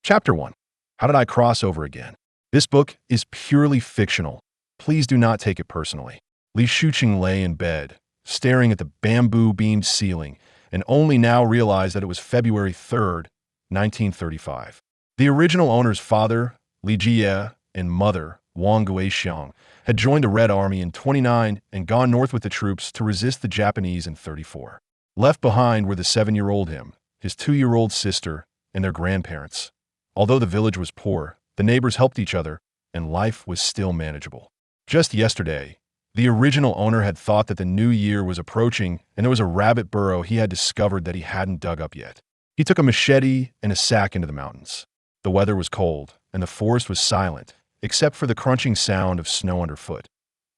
Chapter 1. How did I cross over again? This book is purely fictional. Please do not take it personally. Li Shucheng lay in bed, staring at the bamboo-beamed ceiling, and only now realized that it was February 3rd, 1935. The original owner's father, Li Jie, and mother, Wang Guixiang, had joined the Red Army in 29 and gone north with the troops to resist the Japanese in 34. Left behind were the 7-year-old him, his 2-year-old sister, and their grandparents. Although the village was poor, the neighbors helped each other, and life was still manageable. Just yesterday, the original owner had thought that the new year was approaching and there was a rabbit burrow he had discovered that he hadn't dug up yet. He took a machete and a sack into the mountains. The weather was cold, and the forest was silent, except for the crunching sound of snow underfoot.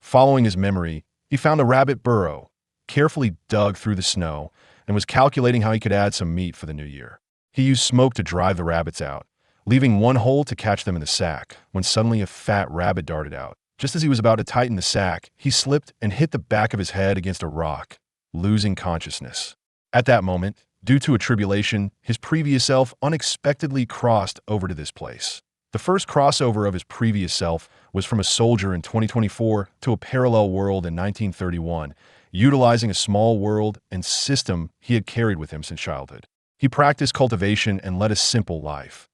Following his memory, he found a rabbit burrow, carefully dug through the snow, and was calculating how he could add some meat for the new year. He used smoke to drive the rabbits out, leaving one hole to catch them in the sack, when suddenly a fat rabbit darted out. Just as he was about to tighten the sack, he slipped and hit the back of his head against a rock, losing consciousness. At that moment, due to a tribulation, his previous self unexpectedly crossed over to this place. The first crossover of his previous self was from a soldier in 2024 to a parallel world in 1931, utilizing a small world and system he had carried with him since childhood. He practiced cultivation and led a simple life,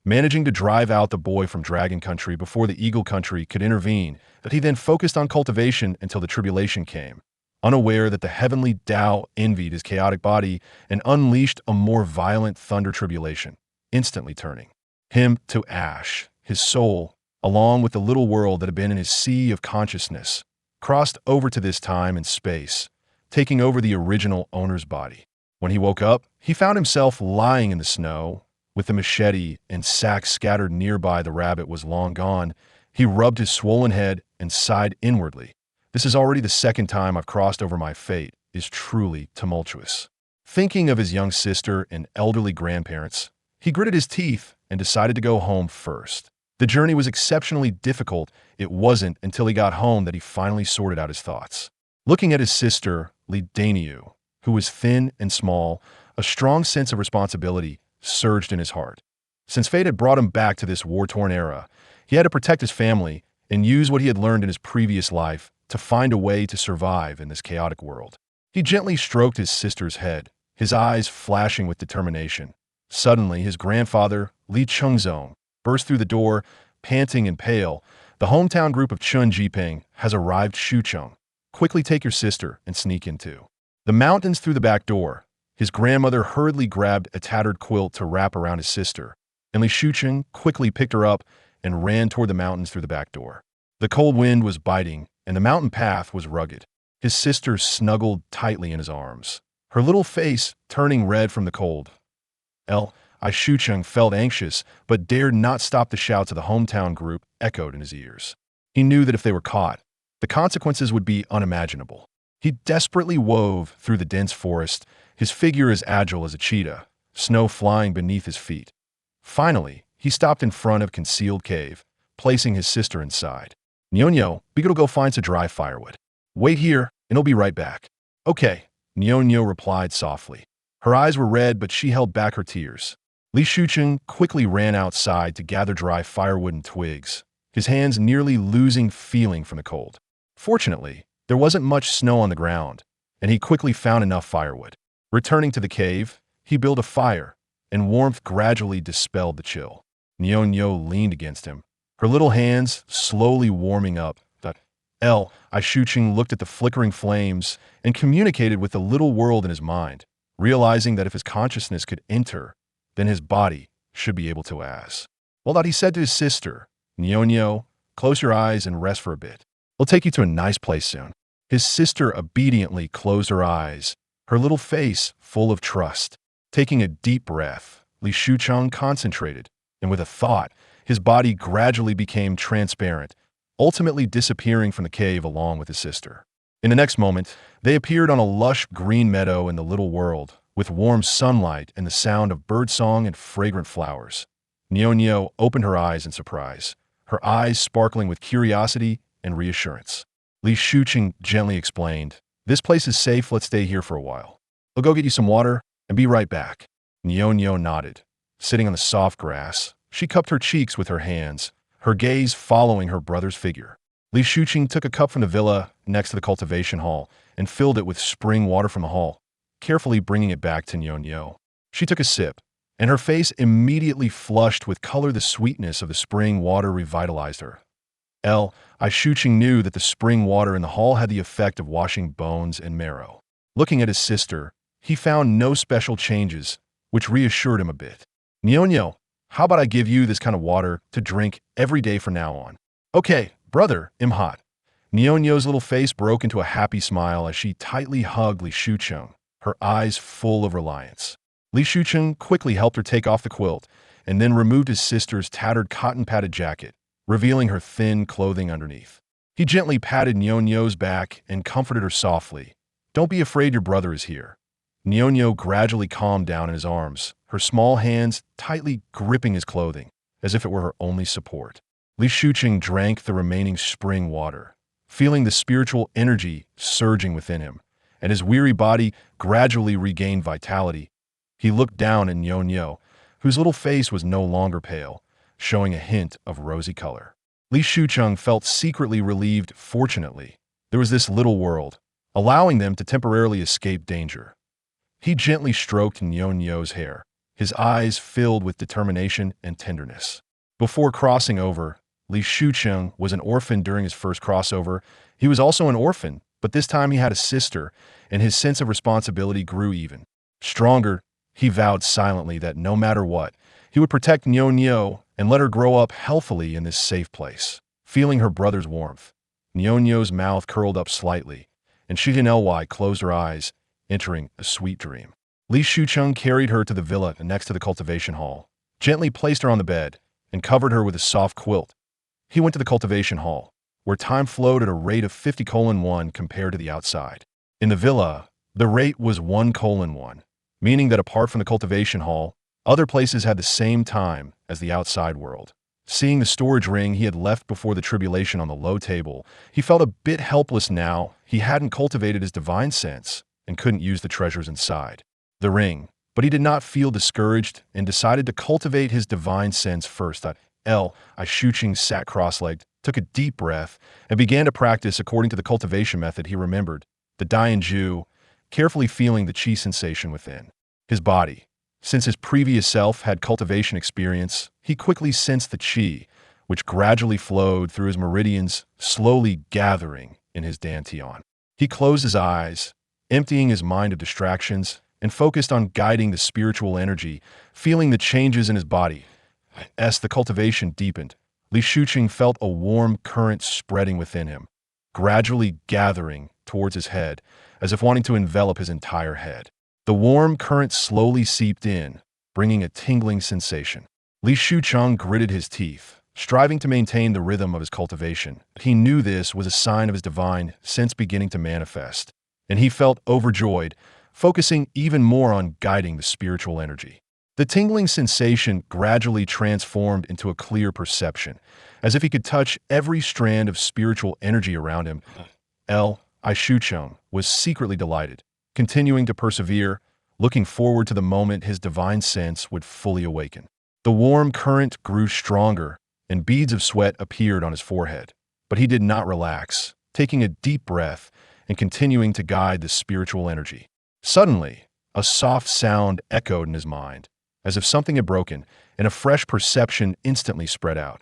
managing to drive out the boy from Dragon Country before the Eagle Country could intervene, that he then focused on cultivation until the tribulation came, unaware that the heavenly Tao envied his chaotic body and unleashed a more violent thunder tribulation, instantly turning him to ash. His soul, along with the little world that had been in his sea of consciousness, crossed over to this time and space, taking over the original owner's body. When he woke up, he found himself lying in the snow, with the machete and sack scattered nearby. The rabbit was long gone. He rubbed his swollen head and sighed inwardly. This is already the second time I've crossed over. My fate is truly tumultuous. Thinking of his young sister and elderly grandparents, he gritted his teeth and decided to go home first. The journey was exceptionally difficult. It wasn't until he got home that he finally sorted out his thoughts. Looking at his sister, Li Daniu, who was thin and small, a strong sense of responsibility surged in his heart. Since fate had brought him back to this war-torn era, he had to protect his family and use what he had learned in his previous life to find a way to survive in this chaotic world. He gently stroked his sister's head, his eyes flashing with determination. Suddenly, his grandfather, Li Chengzong, burst through the door, panting and pale. The hometown group of Chun Jiping has arrived. Shucheng, quickly take your sister and sneak in too. The mountains through the back door. His grandmother hurriedly grabbed a tattered quilt to wrap around his sister, and Li Shucheng quickly picked her up and ran toward the mountains through the back door. The cold wind was biting, and the mountain path was rugged. His sister snuggled tightly in his arms, her little face turning red from the cold. Li Shucheng felt anxious, but dared not stop. The shouts of the hometown group echoed in his ears. He knew that if they were caught, the consequences would be unimaginable. He desperately wove through the dense forest, his figure as agile as a cheetah, snow flying beneath his feet. Finally, he stopped in front of a concealed cave, placing his sister inside. Nyonyo, we gotta go find some dry firewood. Wait here, and I'll be right back. Okay, Nyonyo replied softly. Her eyes were red, but she held back her tears. Li Shucheng quickly ran outside to gather dry firewood and twigs, his hands nearly losing feeling from the cold. Fortunately, there wasn't much snow on the ground, and he quickly found enough firewood. Returning to the cave, he built a fire, and warmth gradually dispelled the chill. Nyonyo leaned against him, her little hands slowly warming up. Li Shucheng looked at the flickering flames and communicated with the little world in his mind, realizing that if his consciousness could enter, then his body should be able to as. Well, that he said to his sister, Nyonyo, close your eyes and rest for a bit. We'll take you to a nice place soon. His sister obediently closed her eyes, her little face full of trust. Taking a deep breath, Li Shucheng concentrated, and with a thought, his body gradually became transparent, ultimately disappearing from the cave along with his sister. In the next moment, they appeared on a lush green meadow in the little world, with warm sunlight and the sound of birdsong and fragrant flowers. Nyonyo opened her eyes in surprise, her eyes sparkling with curiosity and reassurance. Li Shucheng gently explained, this place is safe, let's stay here for a while. I'll go get you some water and be right back. Nyonyo nodded, sitting on the soft grass, She cupped her cheeks with her hands, her gaze following her brother's figure. Li Shucheng took a cup from the villa next to the cultivation hall and filled it with spring water from the hall, carefully bringing it back to Nyonyo. She took a sip, and her face immediately flushed with color. The sweetness of the spring water revitalized her. Li Shucheng knew that the spring water in the hall had the effect of washing bones and marrow. Looking at his sister, he found no special changes, which reassured him a bit. Nyonyo, how about I give you this kind of water to drink every day from now on? Okay, brother, I'm hot. Nyonyo's little face broke into a happy smile as she tightly hugged Li Shucheng, her eyes full of reliance. Li Shucheng quickly helped her take off the quilt and then removed his sister's tattered cotton-padded jacket, revealing her thin clothing underneath. He gently patted Nyonyo's back and comforted her softly. Don't be afraid, your brother is here. Nyonyo gradually calmed down in his arms, her small hands tightly gripping his clothing, as if it were her only support. Li Shucheng drank the remaining spring water, feeling the spiritual energy surging within him, and his weary body gradually regained vitality. He looked down at Nyonyo, whose little face was no longer pale, showing a hint of rosy color. Li Shucheng felt secretly relieved. Fortunately, there was this little world, allowing them to temporarily escape danger. He gently stroked Nyonyo's hair, his eyes filled with determination and tenderness. Before crossing over, Li Shucheng was an orphan during his first crossover. He was also an orphan, but this time he had a sister, and his sense of responsibility grew even stronger. He vowed silently that no matter what, he would protect Nyonyo and let her grow up healthily in this safe place. Feeling her brother's warmth, Nyonyo's mouth curled up slightly, and she closed her eyes, entering a sweet dream. Li Shucheng carried her to the villa next to the cultivation hall, gently placed her on the bed, and covered her with a soft quilt. He went to the cultivation hall, where time flowed at a rate of 50:1 compared to the outside. In the villa, the rate was 1:1, meaning that apart from the cultivation hall, other places had the same time as the outside world. Seeing the storage ring he had left before the tribulation on the low table, he felt a bit helpless now. He hadn't cultivated his divine sense and couldn't use the treasures inside the ring. But he did not feel discouraged and decided to cultivate his divine sense first. Li Shucheng sat cross-legged, took a deep breath, and began to practice according to the cultivation method he remembered, the Dianju, carefully feeling the qi sensation within his body. Since his previous self had cultivation experience, he quickly sensed the qi, which gradually flowed through his meridians, slowly gathering in his dantian. He closed his eyes, emptying his mind of distractions, and focused on guiding the spiritual energy, feeling the changes in his body. As the cultivation deepened, Li Shucheng felt a warm current spreading within him, gradually gathering towards his head, as if wanting to envelop his entire head. The warm current slowly seeped in, bringing a tingling sensation. Li Shucheng gritted his teeth, striving to maintain the rhythm of his cultivation. He knew this was a sign of his divine sense beginning to manifest, and he felt overjoyed, focusing even more on guiding the spiritual energy. The tingling sensation gradually transformed into a clear perception, as if he could touch every strand of spiritual energy around him. Li Shucheng was secretly delighted, continuing to persevere, looking forward to the moment his divine sense would fully awaken. The warm current grew stronger, and beads of sweat appeared on his forehead. But he did not relax, taking a deep breath and continuing to guide the spiritual energy. Suddenly, a soft sound echoed in his mind, as if something had broken, and a fresh perception instantly spread out.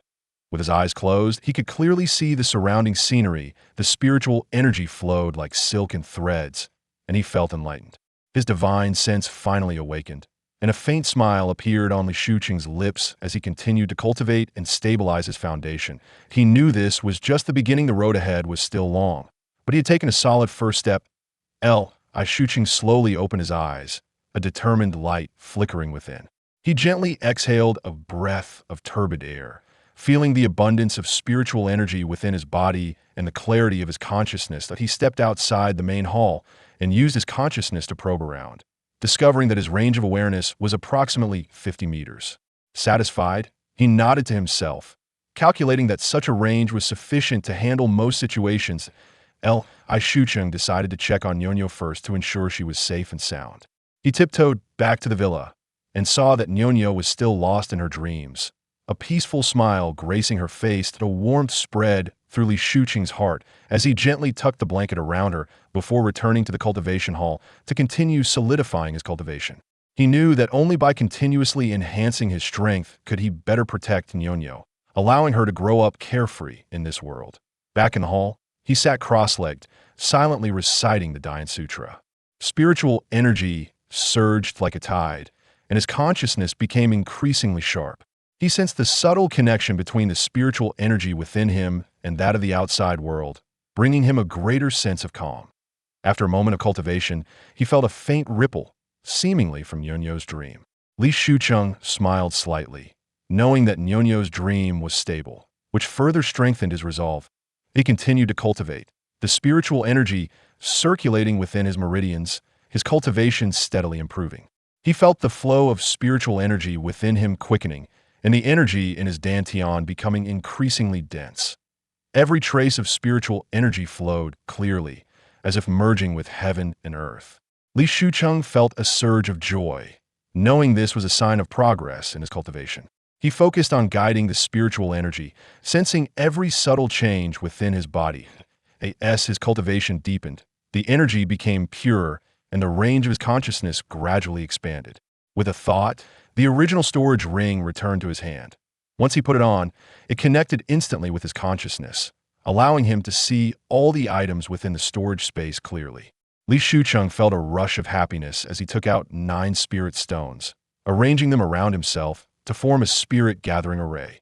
With his eyes closed, he could clearly see the surrounding scenery. The spiritual energy flowed like silken threads, and he felt enlightened. His divine sense finally awakened, and a faint smile appeared on Li Shucheng's lips as he continued to cultivate and stabilize his foundation. He knew this was just the beginning. The road ahead was still long, but he had taken a solid first step. Li Shucheng slowly opened his eyes, a determined light flickering within. He gently exhaled a breath of turbid air, feeling the abundance of spiritual energy within his body and the clarity of his consciousness. That he stepped outside the main hall and used his consciousness to probe around, discovering that his range of awareness was approximately 50 meters. Satisfied, he nodded to himself, calculating that such a range was sufficient to handle most situations. Li Shucheng decided to check on Nyonyo first to ensure she was safe and sound. He tiptoed back to the villa and saw that Nyonyo was still lost in her dreams, a peaceful smile gracing her face that a warmth spread through Li Shucheng's heart as he gently tucked the blanket around her before returning to the cultivation hall to continue solidifying his cultivation. He knew that only by continuously enhancing his strength could he better protect Nyonyo, allowing her to grow up carefree in this world. Back in the hall, he sat cross-legged, silently reciting the Dian Sutra. Spiritual energy surged like a tide, and his consciousness became increasingly sharp. He sensed the subtle connection between the spiritual energy within him and that of the outside world, bringing him a greater sense of calm. After a moment of cultivation, he felt a faint ripple, seemingly from Nyonyo's dream. Li Shucheng smiled slightly, knowing that Nyonyo's dream was stable, which further strengthened his resolve. He continued to cultivate, the spiritual energy circulating within his meridians, his cultivation steadily improving. He felt the flow of spiritual energy within him quickening, and the energy in his dantian becoming increasingly dense. Every trace of spiritual energy flowed clearly, as if merging with heaven and earth. Li Shucheng felt a surge of joy, knowing this was a sign of progress in his cultivation. He focused on guiding the spiritual energy, sensing every subtle change within his body. As his cultivation deepened, the energy became purer, and the range of his consciousness gradually expanded. With a thought, the original storage ring returned to his hand. Once he put it on, it connected instantly with his consciousness, allowing him to see all the items within the storage space clearly. Li Shucheng felt a rush of happiness as he took out 9 spirit stones, arranging them around himself to form a spirit-gathering array.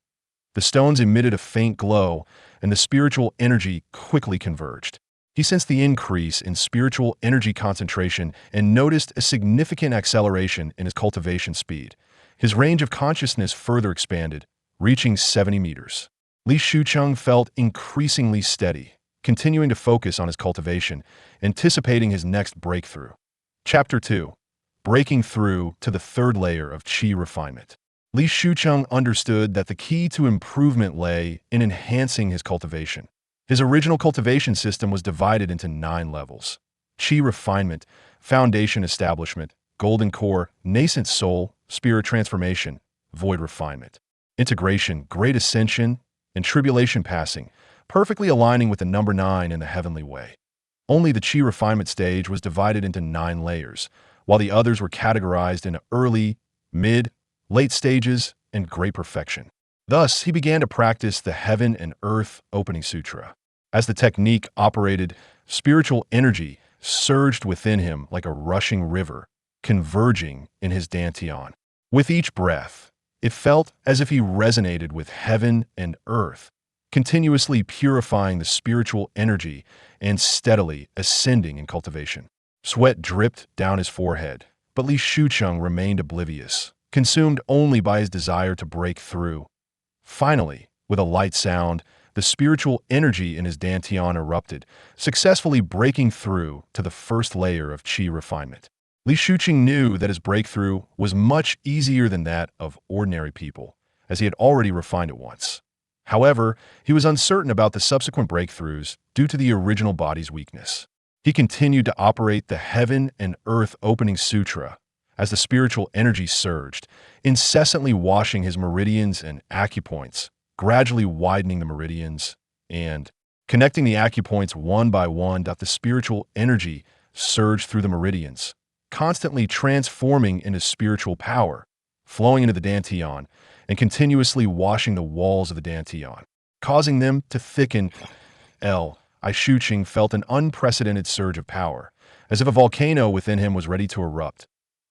The stones emitted a faint glow, and the spiritual energy quickly converged. He sensed the increase in spiritual energy concentration and noticed a significant acceleration in his cultivation speed. His range of consciousness further expanded, reaching 70 meters. Li Shucheng felt increasingly steady, continuing to focus on his cultivation, anticipating his next breakthrough. Chapter 2. Breaking through to the third layer of qi refinement. Li Shucheng understood that the key to improvement lay in enhancing his cultivation. His original cultivation system was divided into 9 levels: qi refinement, foundation establishment, golden core, nascent soul, spirit transformation, void refinement, integration, great ascension, and tribulation passing, perfectly aligning with the number 9 in the heavenly way. Only the qi refinement stage was divided into 9 layers, while the others were categorized into early, mid, late stages, and great perfection. Thus, he began to practice the Heaven and Earth Opening Sutra. As the technique operated, spiritual energy surged within him like a rushing river, converging in his dantian. With each breath, it felt as if he resonated with heaven and earth, continuously purifying the spiritual energy and steadily ascending in cultivation. Sweat dripped down his forehead, but Li Shucheng remained oblivious, consumed only by his desire to break through. Finally, with a light sound, the spiritual energy in his dantian erupted, successfully breaking through to the first layer of qi refinement. Li Shucheng knew that his breakthrough was much easier than that of ordinary people, as he had already refined it once. However, he was uncertain about the subsequent breakthroughs due to the original body's weakness. He continued to operate the Heaven and Earth Opening Sutra as the spiritual energy surged, incessantly washing his meridians and acupoints, gradually widening the meridians and connecting the acupoints one by one. The spiritual energy surged through the meridians, constantly transforming into spiritual power, flowing into the dantian, and continuously washing the walls of the dantian, causing them to thicken. Li Shucheng felt an unprecedented surge of power, as if a volcano within him was ready to erupt.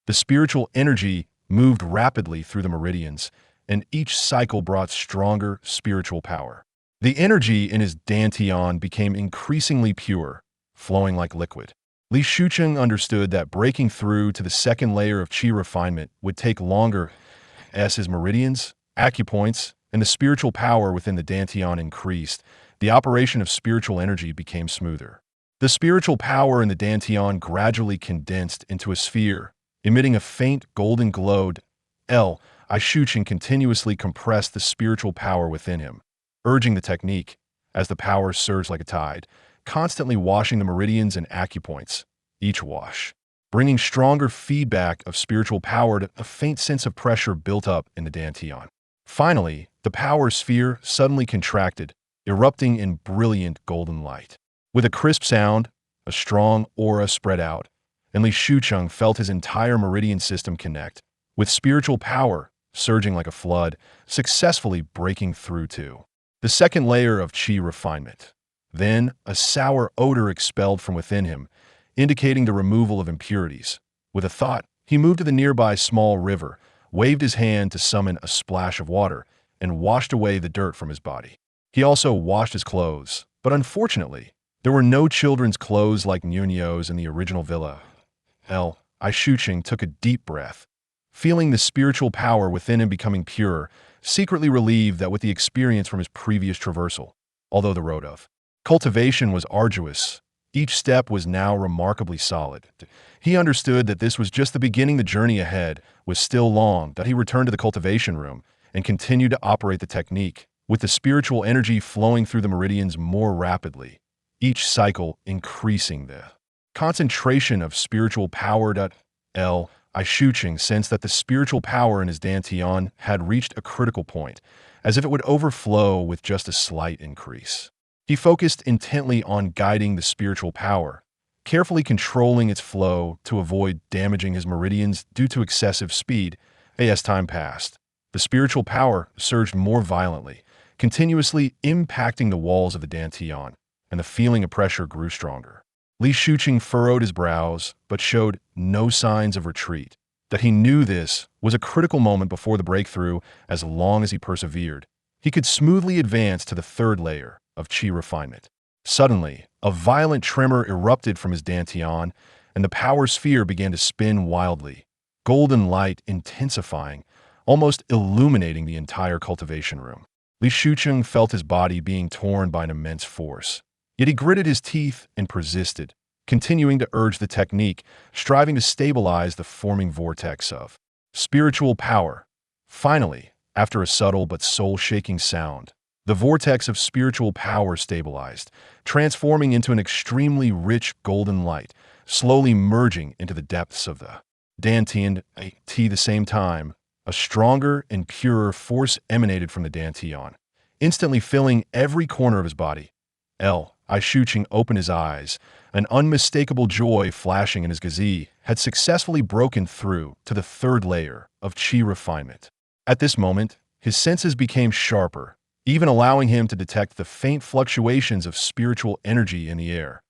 The spiritual energy moved rapidly through the meridians, and each cycle brought stronger spiritual power. The energy in his dantian became increasingly pure, flowing like liquid. Li Shucheng understood that breaking through to the second layer of qi refinement would take longer as his meridians, acupoints, and the spiritual power within the dantian increased. The operation of spiritual energy became smoother. The spiritual power in the dantian gradually condensed into a sphere, emitting a faint golden glow. Li Shucheng continuously compressed the spiritual power within him, urging the technique as the power surged like a tide, constantly washing the meridians and acupoints, each wash bringing stronger feedback of spiritual power. To a faint sense of pressure built up in the dantian. Finally, the power sphere suddenly contracted, erupting in brilliant golden light. With a crisp sound, a strong aura spread out, and Li Shucheng felt his entire meridian system connect, with spiritual power surging like a flood, successfully breaking through to the second layer of qi refinement. Then, a sour odor expelled from within him, indicating the removal of impurities. With a thought, he moved to the nearby small river, waved his hand to summon a splash of water, and washed away the dirt from his body. He also washed his clothes, but unfortunately, there were no children's clothes like Nuno's in the original villa. Li Shucheng took a deep breath, feeling the spiritual power within him becoming pure, secretly relieved that with the experience from his previous traversal, although the road of cultivation was arduous, each step was now remarkably solid. He understood that this was just the beginning. The journey ahead was still long, that he returned to the cultivation room and continued to operate the technique, with the spiritual energy flowing through the meridians more rapidly, each cycle increasing the concentration of spiritual power. Li Shucheng sensed that the spiritual power in his dantian had reached a critical point, as if it would overflow with just a slight increase. He focused intently on guiding the spiritual power, carefully controlling its flow to avoid damaging his meridians due to excessive speed. As time passed, the spiritual power surged more violently, continuously impacting the walls of the dantian, and the feeling of pressure grew stronger. Li Shucheng furrowed his brows, but showed no signs of retreat. That he knew this was a critical moment before the breakthrough. As long as he persevered, he could smoothly advance to the third layer of qi refinement. Suddenly, a violent tremor erupted from his dantian, and the power sphere began to spin wildly, golden light intensifying, almost illuminating the entire cultivation room. Li Shucheng felt his body being torn by an immense force. Yet he gritted his teeth and persisted, continuing to urge the technique, striving to stabilize the forming vortex of spiritual power. Finally, after a subtle but soul-shaking sound, the vortex of spiritual power stabilized, transforming into an extremely rich golden light, slowly merging into the depths of the dantian. At the same time, a stronger and purer force emanated from the dantian, instantly filling every corner of his body. Li Shucheng opened his eyes, an unmistakable joy flashing in his gaze had successfully broken through to the third layer of qi refinement. At this moment, his senses became sharper, even allowing him to detect the faint fluctuations of spiritual energy in the air.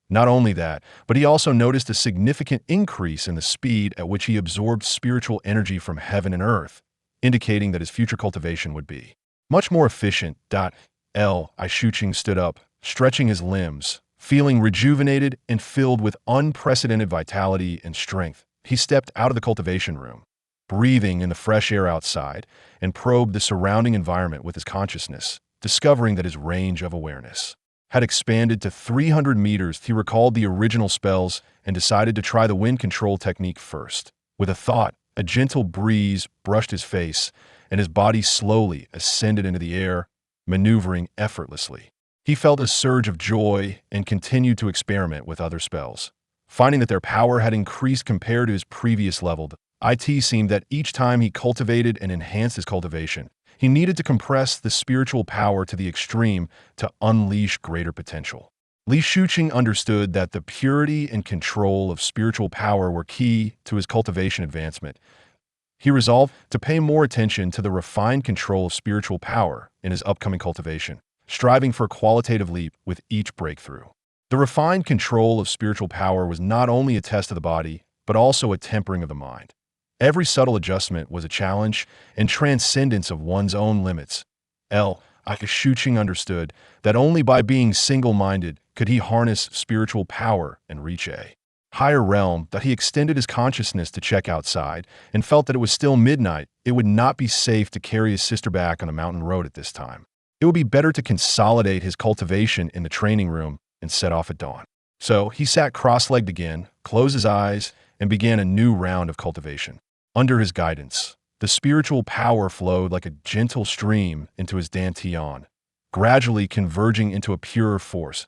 Not only that, but he also noticed a significant increase in the speed at which he absorbed spiritual energy from heaven and earth, indicating that his future cultivation would be much more efficient. Li Shucheng stood up, stretching his limbs, feeling rejuvenated and filled with unprecedented vitality and strength. He stepped out of the cultivation room, breathing in the fresh air outside, and probed the surrounding environment with his consciousness, discovering that his range of awareness had expanded to 300 meters. He recalled the original spells and decided to try the wind control technique first. With a thought, a gentle breeze brushed his face, and his body slowly ascended into the air, maneuvering effortlessly. He felt a surge of joy and continued to experiment with other spells. Finding that their power had increased compared to his previous level, it seemed that each time he cultivated and enhanced his cultivation, he needed to compress the spiritual power to the extreme to unleash greater potential. Li Shucheng understood that the purity and control of spiritual power were key to his cultivation advancement. He resolved to pay more attention to the refined control of spiritual power in his upcoming cultivation, striving for a qualitative leap with each breakthrough. The refined control of spiritual power was not only a test of the body, but also a tempering of the mind. Every subtle adjustment was a challenge and transcendence of one's own limits. Li Shucheng understood that only by being single-minded could he harness spiritual power and reach a higher realm. That he extended his consciousness to check outside and felt that it was still midnight. It would not be safe to carry his sister back on the mountain road at this time. It would be better to consolidate his cultivation in the training room and set off at dawn. So he sat cross-legged again, closed his eyes, and began a new round of cultivation. Under his guidance, the spiritual power flowed like a gentle stream into his dantian, gradually converging into a purer force.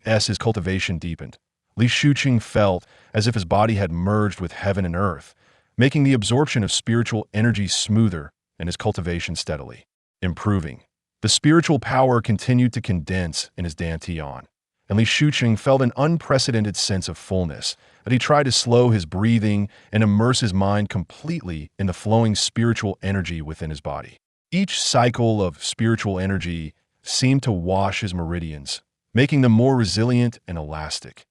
As his cultivation deepened, Li Shucheng felt as if his body had merged with heaven and earth, making the absorption of spiritual energy smoother and his cultivation steadily improving. The spiritual power continued to condense in his dantian, and Li Shucheng felt an unprecedented sense of fullness, that he tried to slow his breathing and immerse his mind completely in the flowing spiritual energy within his body. Each cycle of spiritual energy seemed to wash his meridians, making them more resilient and elastic.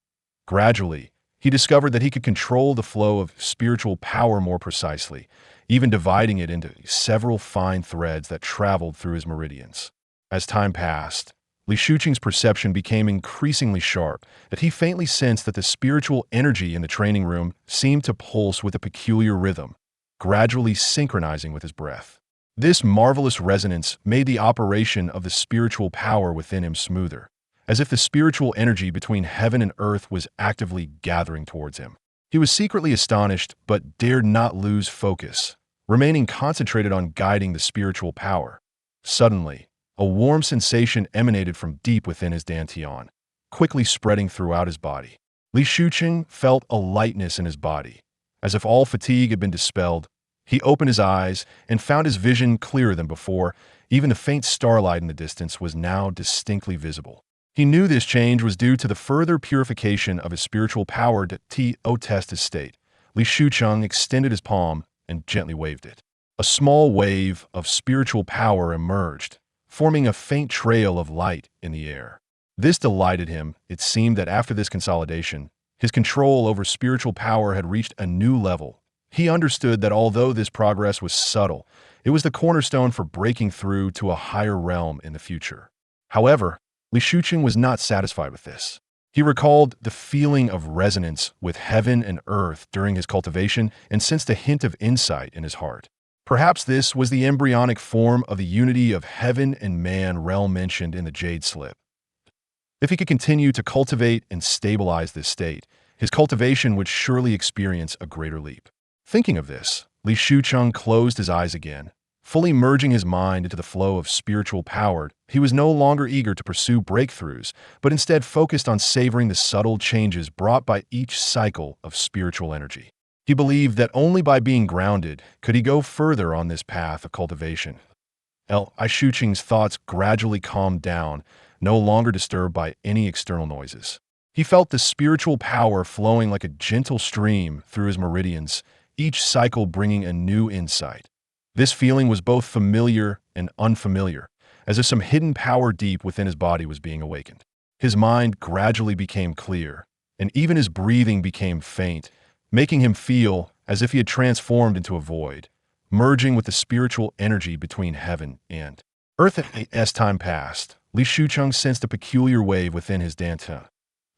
Gradually, he discovered that he could control the flow of spiritual power more precisely, even dividing it into several fine threads that traveled through his meridians. As time passed, Li Shucheng's perception became increasingly sharp, that he faintly sensed that the spiritual energy in the training room seemed to pulse with a peculiar rhythm, gradually synchronizing with his breath. This marvelous resonance made the operation of the spiritual power within him smoother, as if the spiritual energy between heaven and earth was actively gathering towards him. He was secretly astonished, but dared not lose focus, remaining concentrated on guiding the spiritual power. Suddenly, a warm sensation emanated from deep within his dantian, quickly spreading throughout his body. Li Shucheng felt a lightness in his body, as if all fatigue had been dispelled. He opened his eyes and found his vision clearer than before. Even the faint starlight in the distance was now distinctly visible. He knew this change was due to the further purification of his spiritual power to test his state. Li Shucheng extended his palm and gently waved it. A small wave of spiritual power emerged, forming a faint trail of light in the air. This delighted him. It seemed that after this consolidation, his control over spiritual power had reached a new level. He understood that although this progress was subtle, it was the cornerstone for breaking through to a higher realm in the future. However, Li Shucheng was not satisfied with this. He recalled the feeling of resonance with heaven and earth during his cultivation and sensed a hint of insight in his heart. Perhaps this was the embryonic form of the unity of heaven and man realm mentioned in the Jade Slip. If he could continue to cultivate and stabilize this state, his cultivation would surely experience a greater leap. Thinking of this, Li Shucheng closed his eyes again. Fully merging his mind into the flow of spiritual power, he was no longer eager to pursue breakthroughs, but instead focused on savoring the subtle changes brought by each cycle of spiritual energy. He believed that only by being grounded could he go further on this path of cultivation. Li Shucheng's thoughts gradually calmed down, no longer disturbed by any external noises. He felt the spiritual power flowing like a gentle stream through his meridians, each cycle bringing a new insight. This feeling was both familiar and unfamiliar, as if some hidden power deep within his body was being awakened. His mind gradually became clear, and even his breathing became faint, making him feel as if he had transformed into a void, merging with the spiritual energy between heaven and earth. As time passed, Li Shucheng sensed a peculiar wave within his dantian.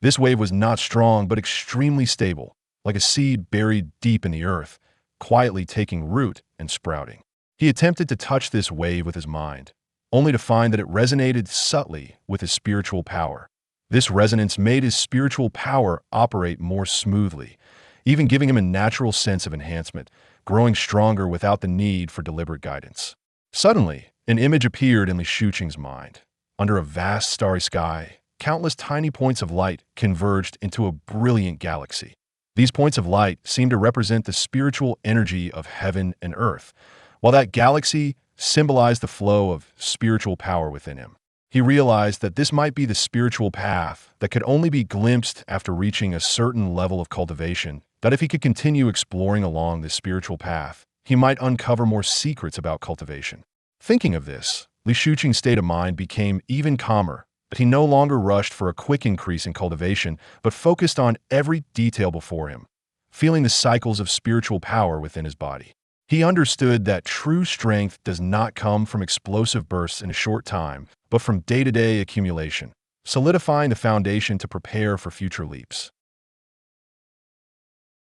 This wave was not strong but extremely stable, like a seed buried deep in the earth, quietly taking root and sprouting. He attempted to touch this wave with his mind, only to find that it resonated subtly with his spiritual power. This resonance made his spiritual power operate more smoothly, even giving him a natural sense of enhancement, growing stronger without the need for deliberate guidance. Suddenly, an image appeared in Li Shucheng's mind. Under a vast starry sky, countless tiny points of light converged into a brilliant galaxy. These points of light seemed to represent the spiritual energy of heaven and earth, while that galaxy symbolized the flow of spiritual power within him. He realized that this might be the spiritual path that could only be glimpsed after reaching a certain level of cultivation, that if he could continue exploring along this spiritual path, he might uncover more secrets about cultivation. Thinking of this, Li Shucheng's state of mind became even calmer, but he no longer rushed for a quick increase in cultivation, but focused on every detail before him, feeling the cycles of spiritual power within his body. He understood that true strength does not come from explosive bursts in a short time, but from day-to-day accumulation, solidifying the foundation to prepare for future leaps.